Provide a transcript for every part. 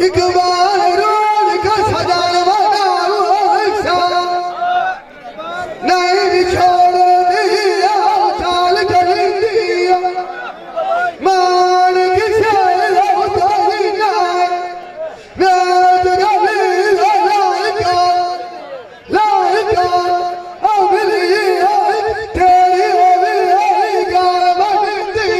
Iqbal role का सजान बना ऐसा नहीं छोड़ दिया चाल कर दिया मान किसे उतारी जाए रात गली लाइका अगली तेरी अगली गाल बनती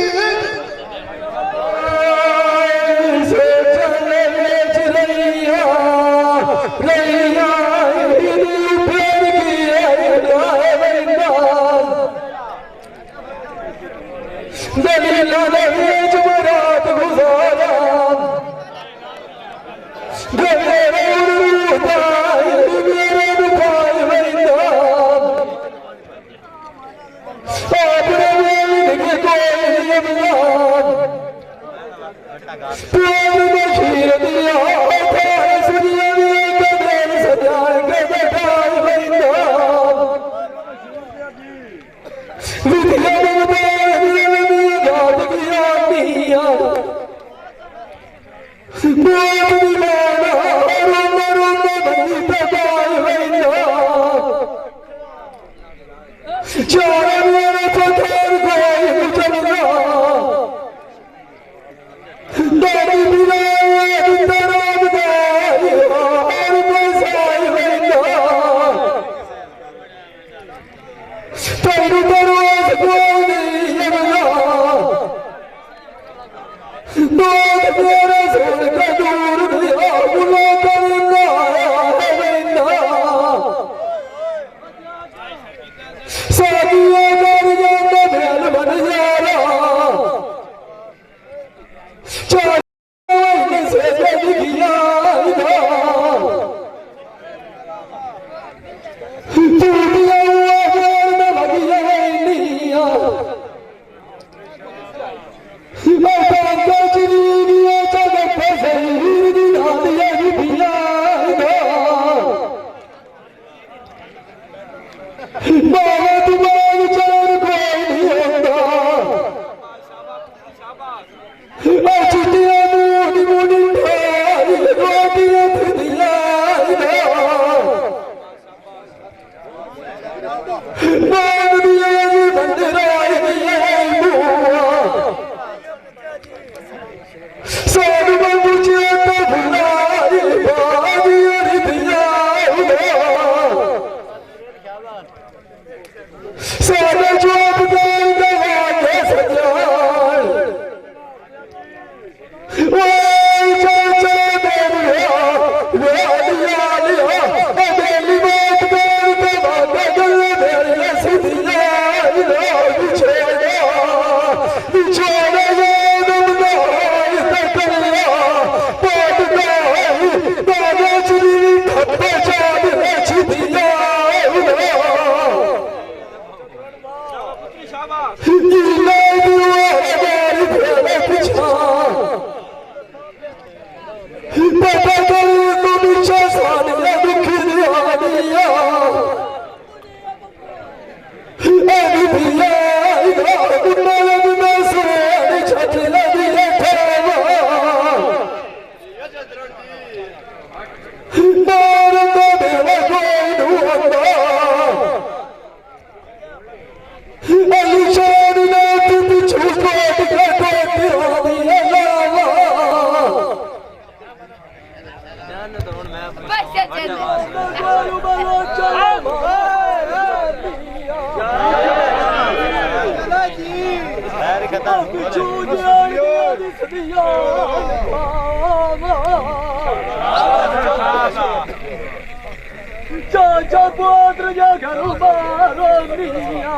Ciao padre ya garubaro mia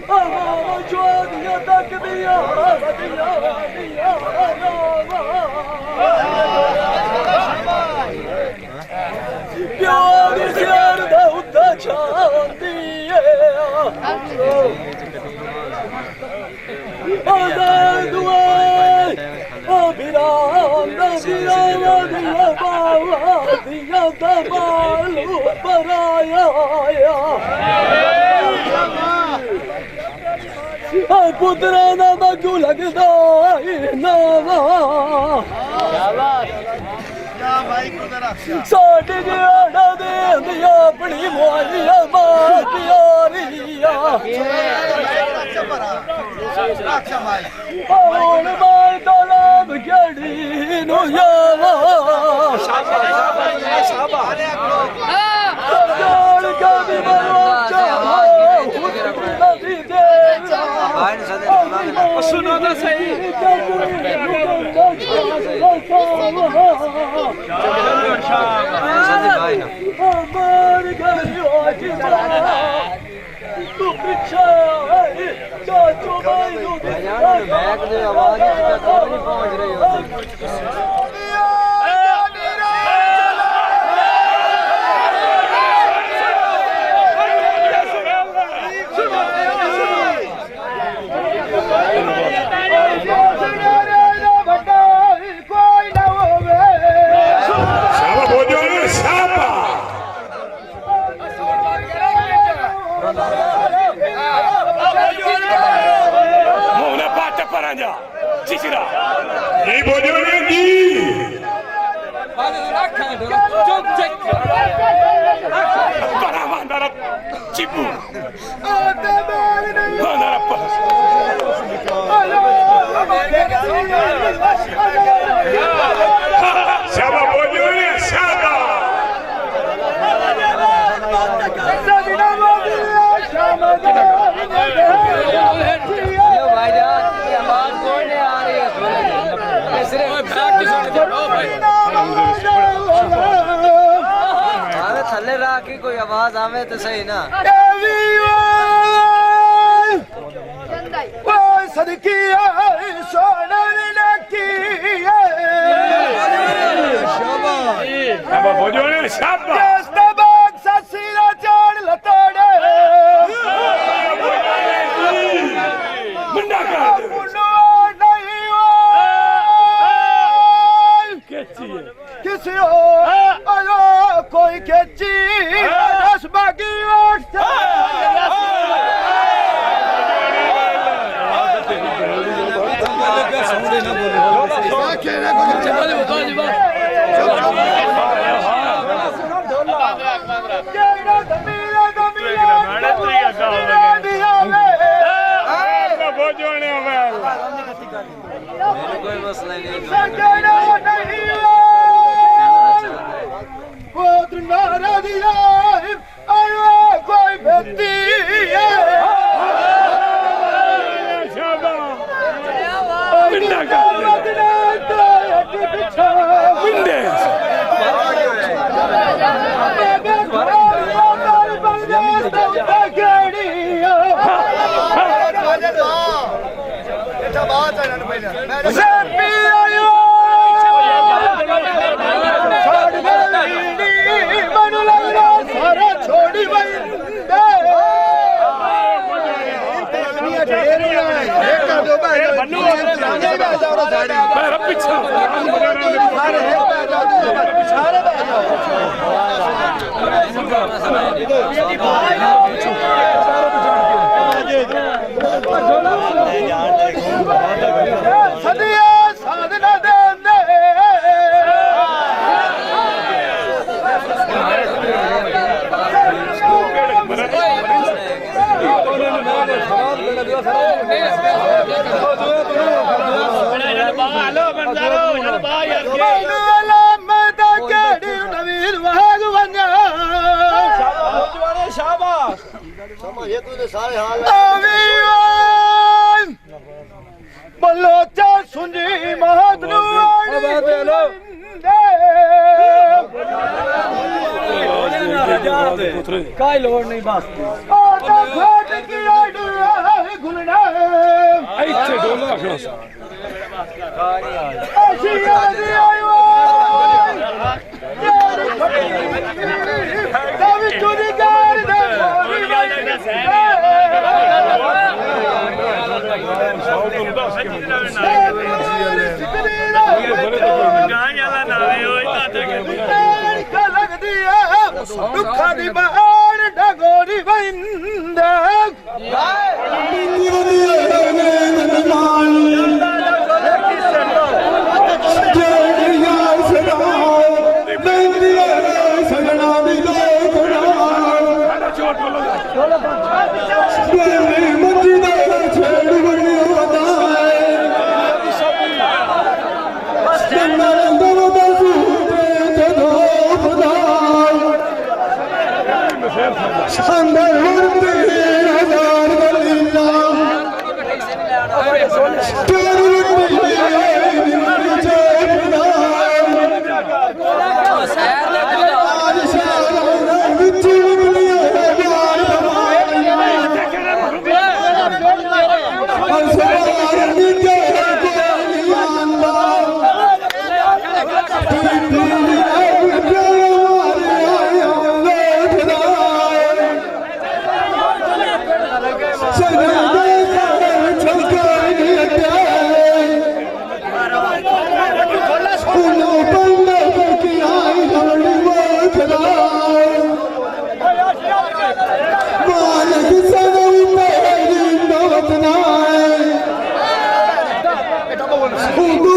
Amo chodi ya tak diya Pyar zar da utta chandi Azad duay Abiram diya bawa diya balu paraya ਪੁੱਤਰਾਂ ਦਾ ਤਾਂ ਕਿਉਂ ਲੱਗਦਾ ਨਾ ਸਾਡੇ ਜਿਹੜਾ ਦੇ ਅੰਦਿਆ ਆਪਣੀ ਮੋਲੀਆਂ ਮਾਂ ਪਿਆਰੀਆਂ ਹੁਣ ਮੈਂ ਤਲਬ ਗੜੀ ਨੂੰ ਜਾਵਾ ਜਾਣ ਕੇ ਵੀ ਮਰਵਾ ਚਾਹਾਂ सुनो तो सही थले राखी कोई आवाज आवे तो सही ना सदकी सोना किसी कोई खेची दस बागी कोई मसला नहीं नारा दिया कोई बेटी बलोचा सुंजी महदनू काई लोड़ नहीं बस दुखा दी बाहर डगोरी बंद मेरा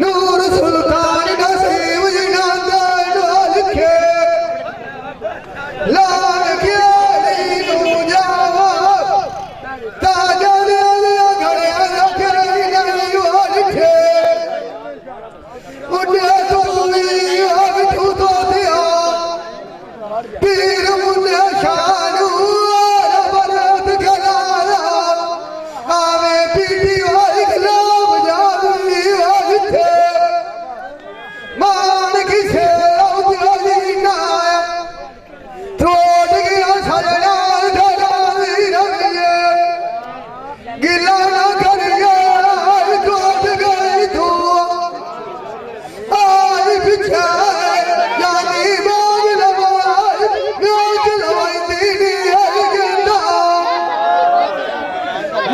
नूर सुल्तान नसीब जिनांदा डोल के लाल के नी जावा ताजा दे घड़े रखरे नहीं डोल के उड़े तो अब तू तो दिया पीर मुंडे शानू बरत गलाला आवे पीटी वाली गुलाब जादुई वाली थे मान किसे उजली ना थोड़ गया सजना धराली रंगे गिला ना करिया कोट गई तू आई पीछे यानी बाग लवाई म्यूट लवाई दीदी है गिंदा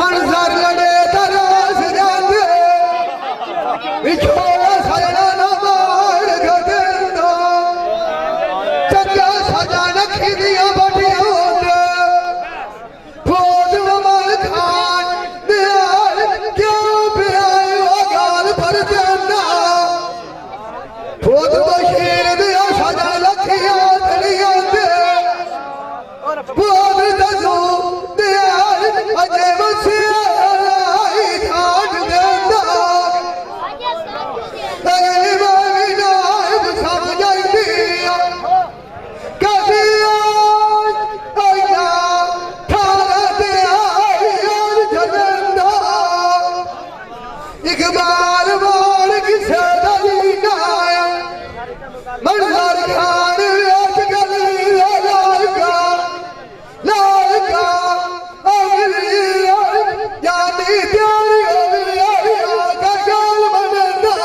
मंजर लड़े तरस जाते बिछोड़ा सजना ना मार गदेंदा चक्का सजा रखी दिया बटिया होते फौज ममल खान दियाल क्यों पियाए वो गाल पर देना ਖੋਦ ਬਸ਼ੀਰ ਦੇ ਸਦਾ ਲੱਖੀਆਂ ਤਲੀਆਂ ਤੇ ਖੋਦ ਤੂੰ ਦੇ ਅਜੇ ਵਸਿਆ ਲਾਈ ਠਾੜ ਦੇਂਦਾ ਅਗਲੀ ਵਾਰੀ ਨਾਇਬ ਸਭ ਜਾਂਦੀ ਆ ਕਦੀ ਆਇਆ ਠਾੜ ਤੇ ਆਇਆ ਜਲੰਦਾ ਇਕਬਾਲ ਵਾਲ ਕਿਸੇ ਦਾ ਨਹੀਂ ਨਾ ਮਨਹਰ ਖਾਨ ਅੱਜ ਕੱਲ ਲਾਲਕਾ ਅਗਲੀ ਜਾਨੀ ਪਿਆਰੀ ਅਗਲੀ ਦਾ ਗਾਲ ਮੰਨਦਾ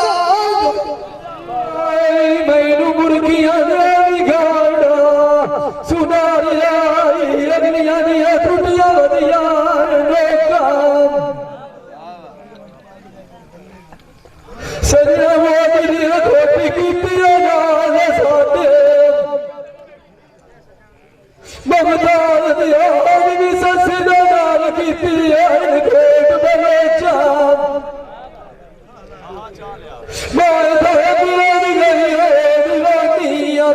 ਮੈਨੂੰ ਮੁਰਗੀਆਂ ਦੇ ਵਿਗਾੜਾ ਸੁਨਾਰਿਆ ਅਗਲੀਆਂ ਦੀਆਂ ਟੁੱਟੀਆਂ ਵਧੀਆਂ ਲੋਕਾਂ ਸਜਣਾ ਮੋਦੀ ਦੀ ਖੋਟੀ ਕੀਤੀ ਨਾਲ ਸਾਡੇ ਮਮਤਾਰ ਦੀ ਆਗ ਵੀ ਸੱਸ ਦੇ ਨਾਲ ਕੀਤੀ ਐ ਖੇਤ ਬਲੇਚਾ ਮੈਂ ਤਾਂ ਬੁਲਾਈ ਗਈ ਹੈ ਦੀਵਾਨੀਆਂ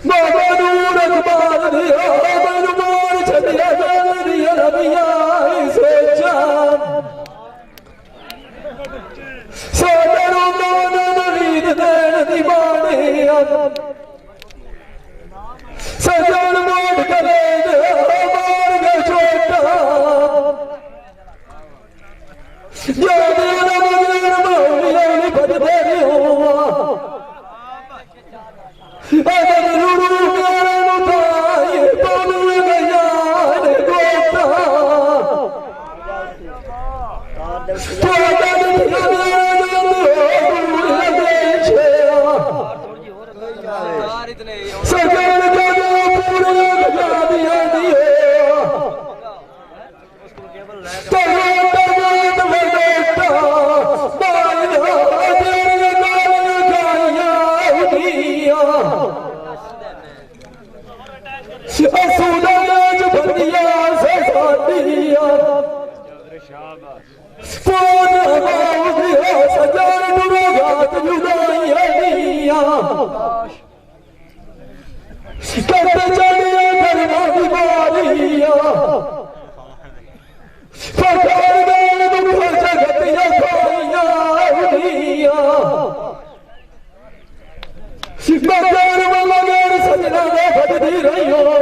ਮਾਮਾ ਨੂੰ ਰਖਬਾਰ ਦੀ ਮੈਨੂੰ ਮਾਰ ਛੱਡਿਆ ਗੱਲ ਦੀ ਰਬੀਆਂ ਸੋਚਾਂ ਸਾਡੇ ਨੂੰ ਮਾਨ ਨੀਂਦ ਦੇਣ ਦੀ ਬਾਣੀ ਸਜਣ ਮੋੜ ਕਰੇ ਮਾਰ ਗਏ ਛੋਟਾ ਯਾਦ ਨਾ ਮਗਰ ਮੌਲੀਆਂ ਨਹੀਂ ਭਜਦੇ ਰਿਓਆ ਅਗਰ ਰੂਰੂ ਪਿਆਰੇ ਨੂੰ ਤਾਈ ਤੋਲੂ ਗਿਆ ਨੇ ਗੋਤਾ ਤੁਹਾਡਾ ਸਜਣ ਜਦੋਂ ਪੂਰੇ ਲਗਾ ਦਿਆਂ ਦੀਏ ਤੇਰੇ ਤਵਾਤ ਵਡੇਟਾ ਬਾਈ ਤੇਰੇ ਨਾਲ ਗਾਈਆਂ ਉਡੀਆਂ ਅਸੂਦਾ ਵਿੱਚ ਬੰਦੀਆਂ ਸਾਡੀਆਂ ਕੋਨ ਹਵਾਉ ਸਜਣ ਨੂੰ ਗਾਤ ਜੁਦਾਈਆਂ ਦੀਆਂ ਕਰਤੇ ਚੜੀਆਂ ਕਰਨਾ ਦੀ ਬਾਰੀਆਂ ਫਕਾਰ ਦੇ ਦੁੱਖ ਜਗਤੀਆਂ ਖਾਈਆਂ ਉਡੀਆਂ ਮਗਰ ਮਗਰ ਸਜਣਾ ਦੇ ਭਜਦੀ ਰਹੀਓ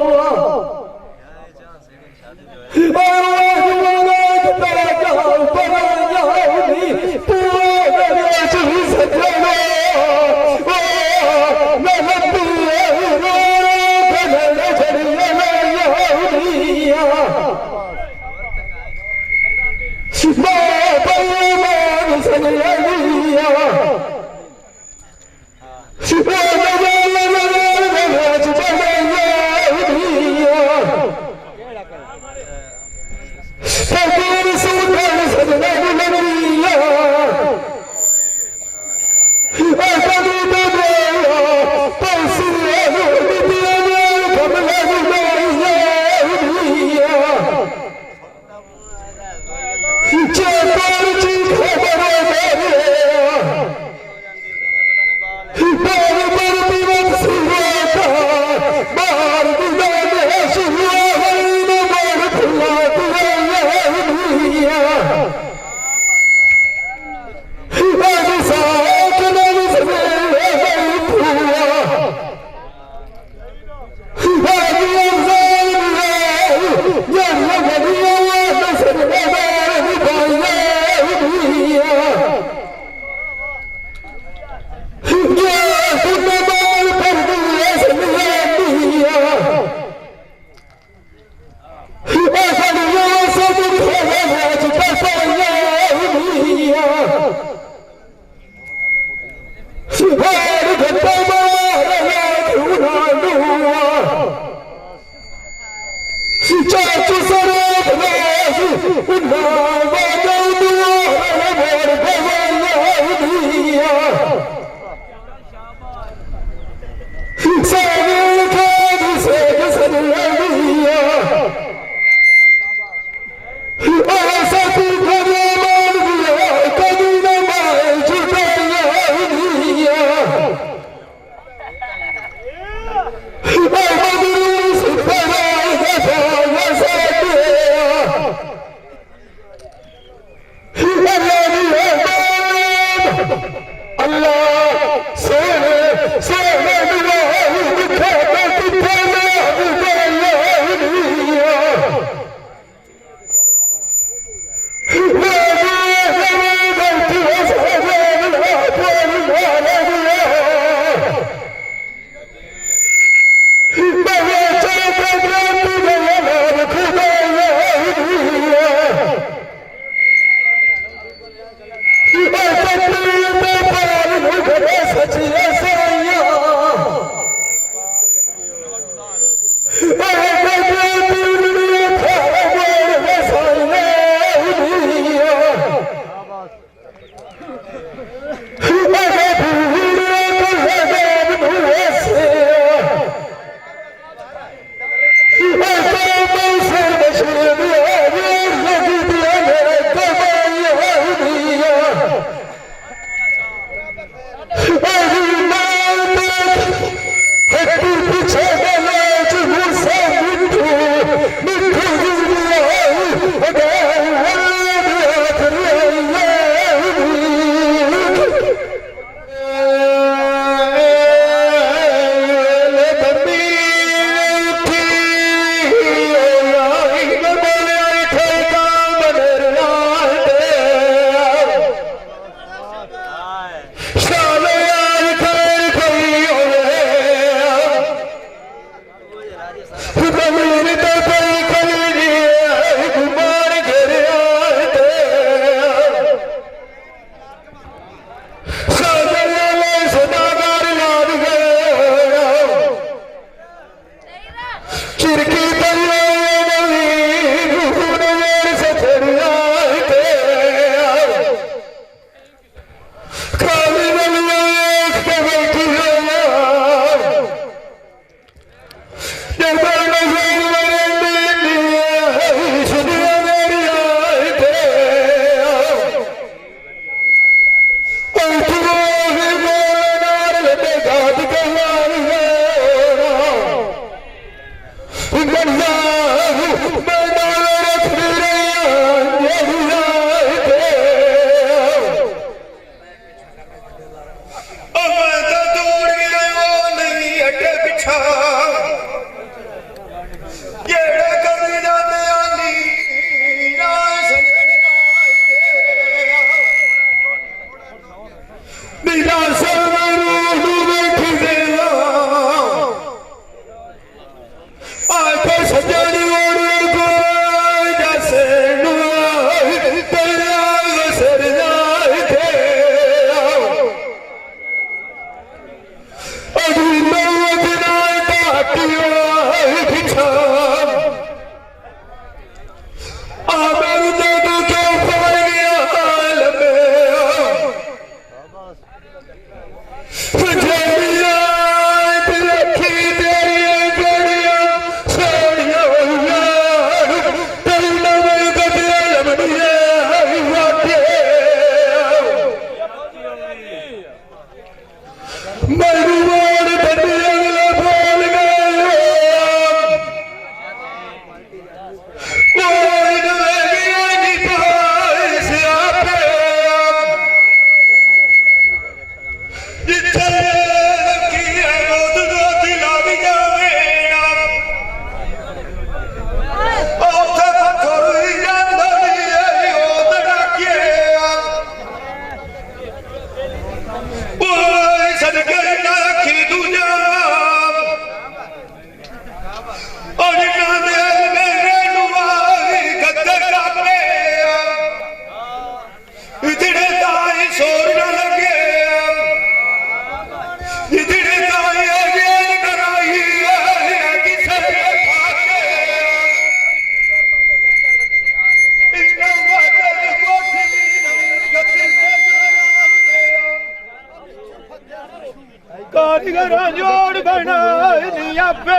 ਕਾਰੀਗਰਾਂ ਜੋੜ ਬਣਾਏ ਨੀ ਆਪੇ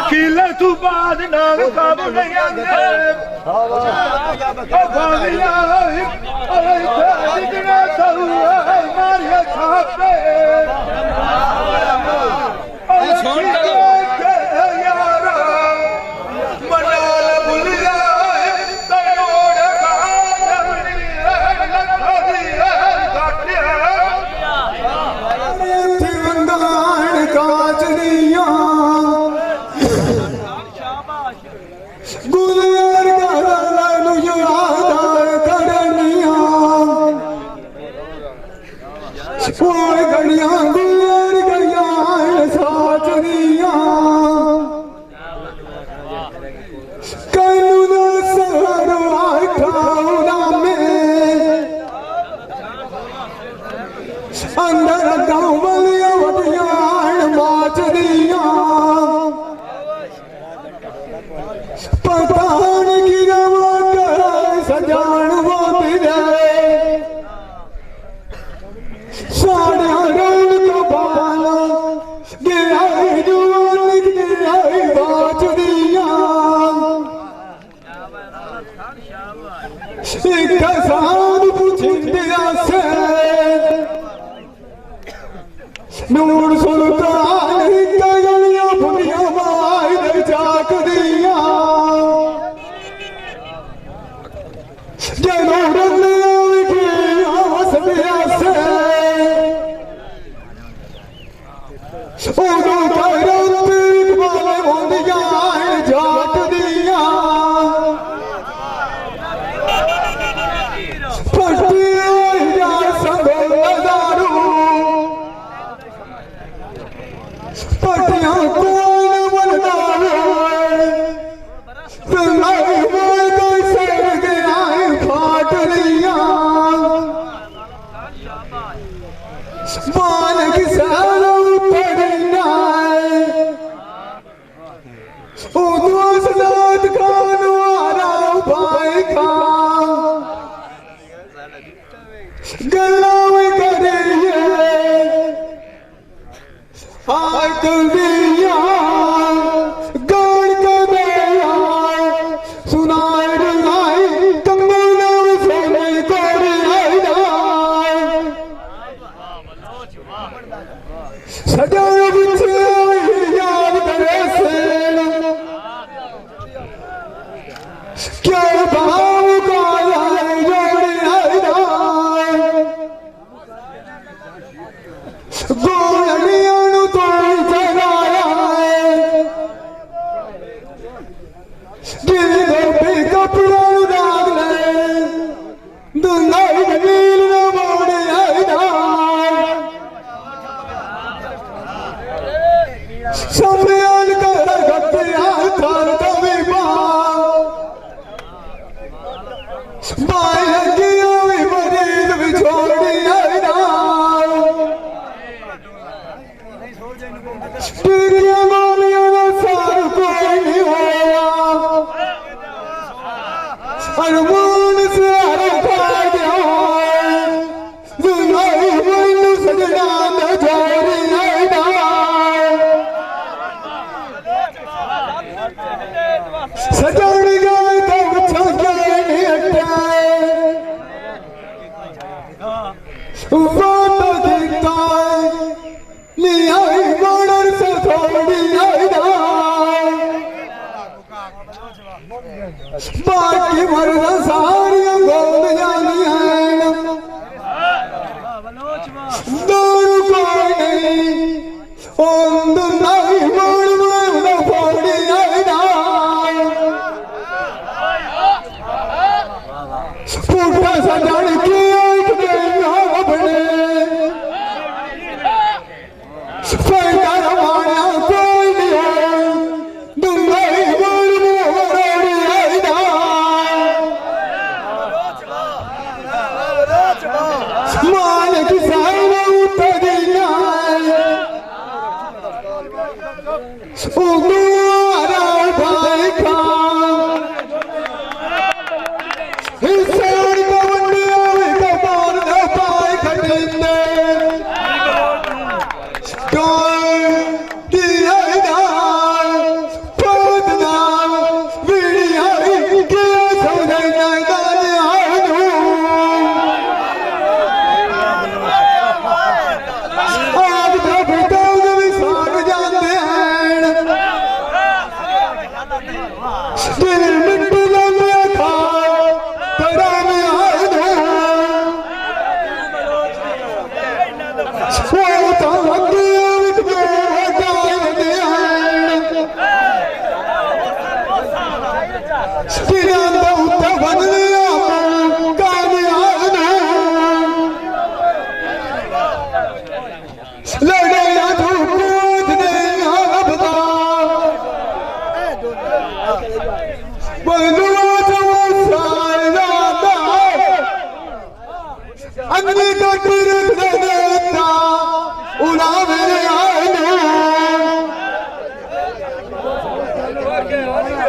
ਕਿਲੇ ਤੂੰ ਬਾਦ ਨਾਮ ਕਬ ਨਹੀਂ ਆਂਦੇ ਉਹ ਬਾਗਿਆ ਓਏ ਤੇ ਦਿਨਾ ਸੂ ਮਾਰਿਆ ਛਾਪੇ ਓਏ ਸੁਣ ਯਾਰਾ ਮਨਾਲ ਭੁੱਲਿਆ ਤੈਨੂੰ ਢਕਾ ਜਮਨੀ ਲੱਖਾਂ ਦੀ ओए घड़ियां गुजर गईयां साथ दियां कनू सर आठाउना में अंदर गाँव वालिया वटियान माच दियां पतान की रवा कर सजान वो बिदे साढ़ा रंग तो बाला गिराई जुआन गिराई बाच दियां एक साथ पुछिंदिया से नूर सुल्तान गलियां फुलियां माई दे जाक दियां जदों रंगिया विखिया वसदिया से उदों गैरत इकबाल होंदियां जाक दियां पट्टियां संगो नजारू पट्टियां कौन बनदावे तलाई मोय कोई सर गया फाट लिया मालिक सालो पड़ना ओ दोस्त खान वाला भाई खान गल्ला करिए आग दिया गान के दिया सुनाए रंगाई कंगन सोने कोरी सजाए बिछे याद करे से क्या भाव का जोड़ी गोलियां तो जगाया दिल पे कपड़ा डाल ले दुनाई नील मोड़े सम्यान कर गतिया थार तभी बाय लगिया भी मरीज भी छोड़ी टिरिया मालिया ना सार कोई नहीं होया अरमान से हरका दिया दुनाई मन सजना न जोड़ी सजान गए तो छगे नहीं हटाए बात दिखता लिया मर्डर से थोड़ी बाकी मर्दा सारियां गोल जानी है दारू कोई नहीं ओंद नहीं मोड़ में फोड़ी पुट्टा सजान की आंख में बने पैदा रवाना कोई नहीं है दुंगई बोल मोड़ी मालिक साइने उतरिया उगुआरा भाई खान हिस्सेर का वंडिया का मार न पाए खटिंदे अन्नी तो तीरथ देवता उड़ा मेरे आने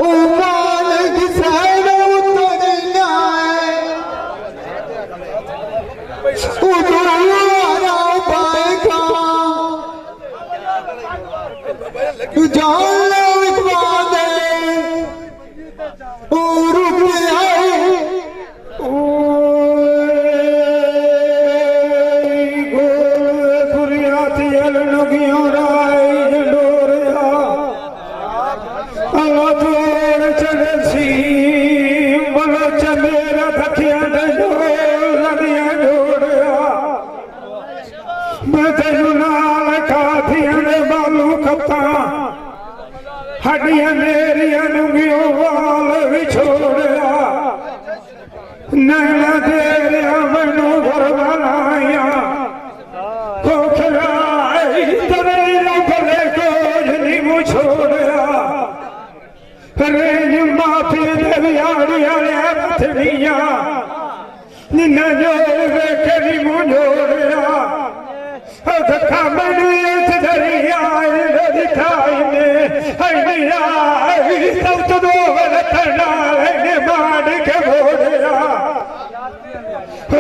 उमान किसान उतरना उधरा पाएगा जान विद्वान और हड्डियां मेरिया नुंगियों वाल विछोड़िया नैना तेरिया मैनू घर बनाया खोखला तेरे गले कोज नहीं मुछोड़िया रेंज माफी देवियाड़िया पथड़िया निन्ना जोड़ वेखे नहीं मुझोड़िया धक्का मैनू दरिया दिखाई ने सब तो दो मार के बोलिया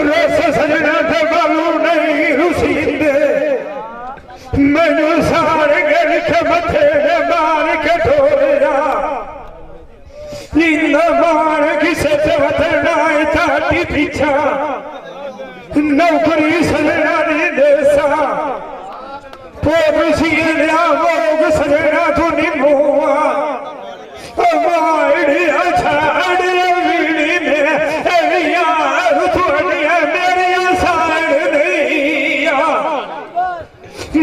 रस सजना थे बालू नहीं रुसींदे मैनू सारे गिर के मथे ने मार के ठोरिया नींद मार किसे वतना ताटी पीछा नौकरी सजना नहीं देसा पोसिया मोग सजना तू निमुआ माड़िया छाड़िया वीड़ी में यार थोड़िया मेरिया साड़ नहीं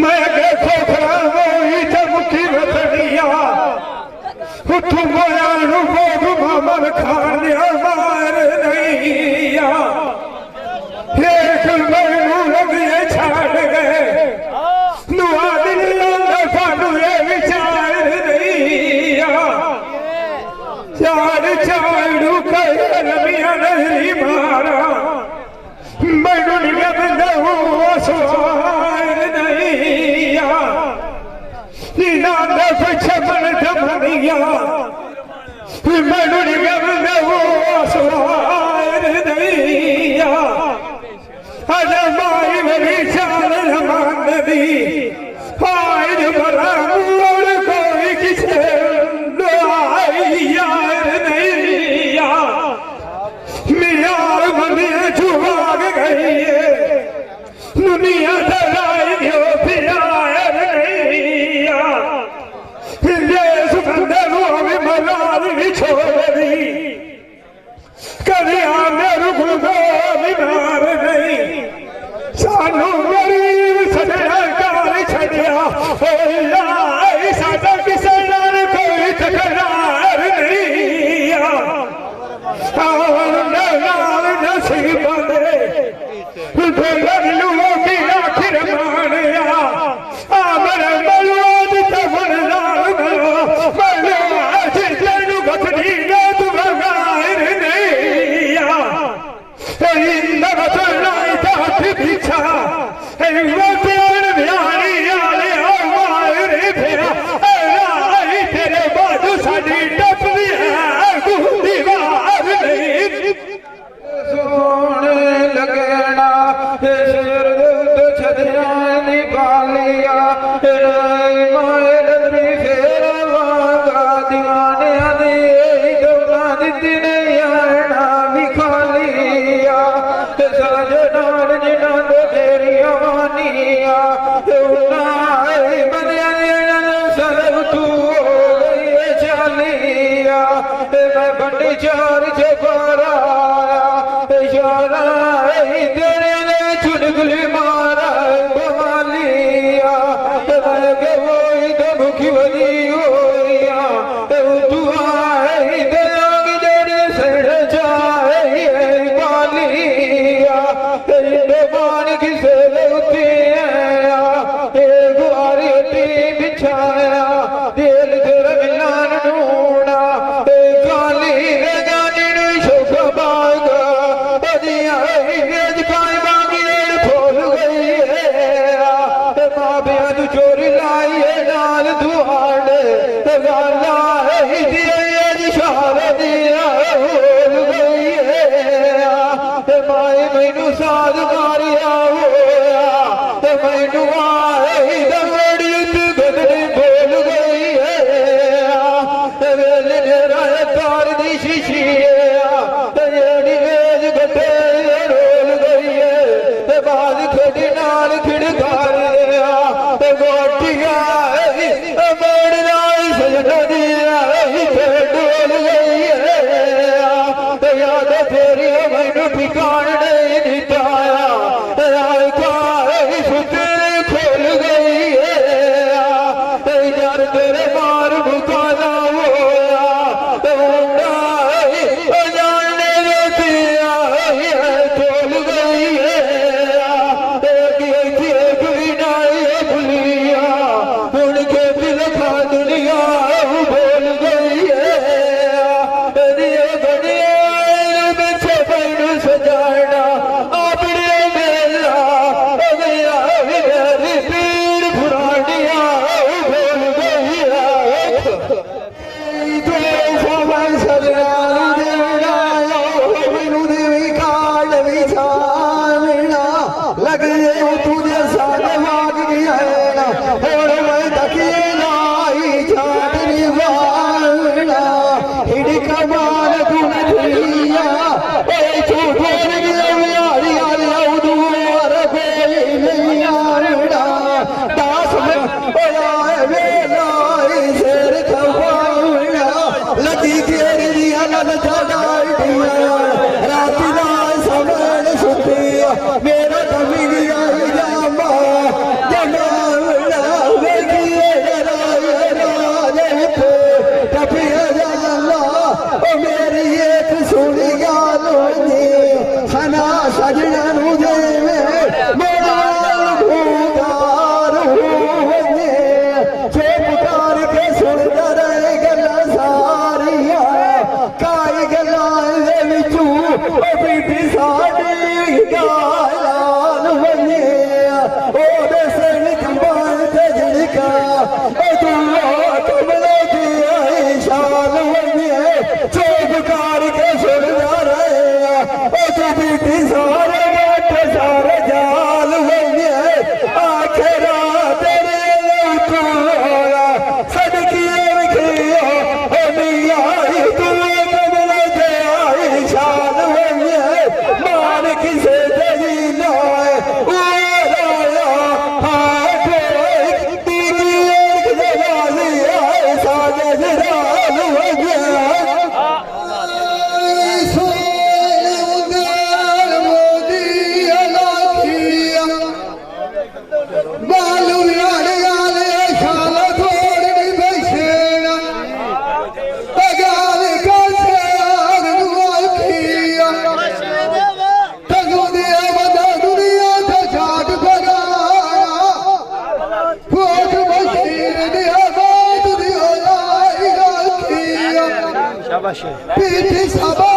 मैं के खोखरा वही चमकी बतड़िया उठू मोया भोग मामल खानिया मार नहीं एक मैनू लगिए छाड़ गए नुआ दिल सानू विचार नहीं चार चाड़ू कमिया नहीं मारा मैनू निगम सवार नहीं नाद छमन धमनिया मैनू निगम सवार नहीं माई मेरी चाल रमान दी आज बड़ा मोड़ कोई किसे यार नहीं मिया बनिया चुभाग गई है दुनिया दलाई गयो प्यार नहीं सुखंदर भी मलाल भी छोड़ी करिया मेरू गुलगो बीमार नहीं सानू गरीब सजना कार छड़िया साडा किसे नाल कोई तकरार नहीं नाल नसीब दे की आखिर मानिया मेरे मलवाद तमन लाल तेनू गथनी ना तू बगार नहीं पीछा तेरे बाजू साड़ी टपदी है दीवार नहीं सोने लगना शेर छदिया निकालिया फेर वागा दीवाने दी आना भी खालिया सजनान जिन्हों तेरिया मानिया सर तू चालिया मैं बंडी चार चबारा यारा तेरे चुनगली मारा बवालिया मैं वही मुखी बनी होया तू आई देगी तेरे सड़ जाए बालिया मान किसे लगती है गुआरी बिछाया दिल तेरा मिलान ढूंढा काली गानी शोक बागा बदिया काई बागी बाज मारिया होया ते मैनू आई दमड़ी ते गगनी बोल गई है वेले मेरा तार दी शीशी ते जेड़ी वेज गड्ढे रोल गई है ते बाज खेड़ी नाल खिड़का लिया ते गोटिया मेरे नाल सजना दिया डोल गई है याद तेरी मैनू ठिकान नहीं दिखाया सुते खोल गई है यार तेरे मार मुकाना होया जानने दिया खोल गई है एक भी नहीं भूलिया उड़ के दिल खा दुनिया बोल गई है सजाना अपने मेला गया मेरी पीड़ पुरानिया बोल गई लग तुझे सारे मांग गया और मैं तकिए लाई चाटनी वाला हिड़ी कमाल तू नदिया मेरा कभी जामा जमा मेरी एक सुनी गाल सना सजना पुकार के सुनता रहे गल्ला सारिया काई गल्ला बीती साड़ी गालान बने ओदे सिर कंबान ते झिड़का कमले की शान बने पुकार के सुनता रहे बीती सारे सारे जाल बने आखिरा तेरे सदकी शान मान किसे दलील पीठ सभा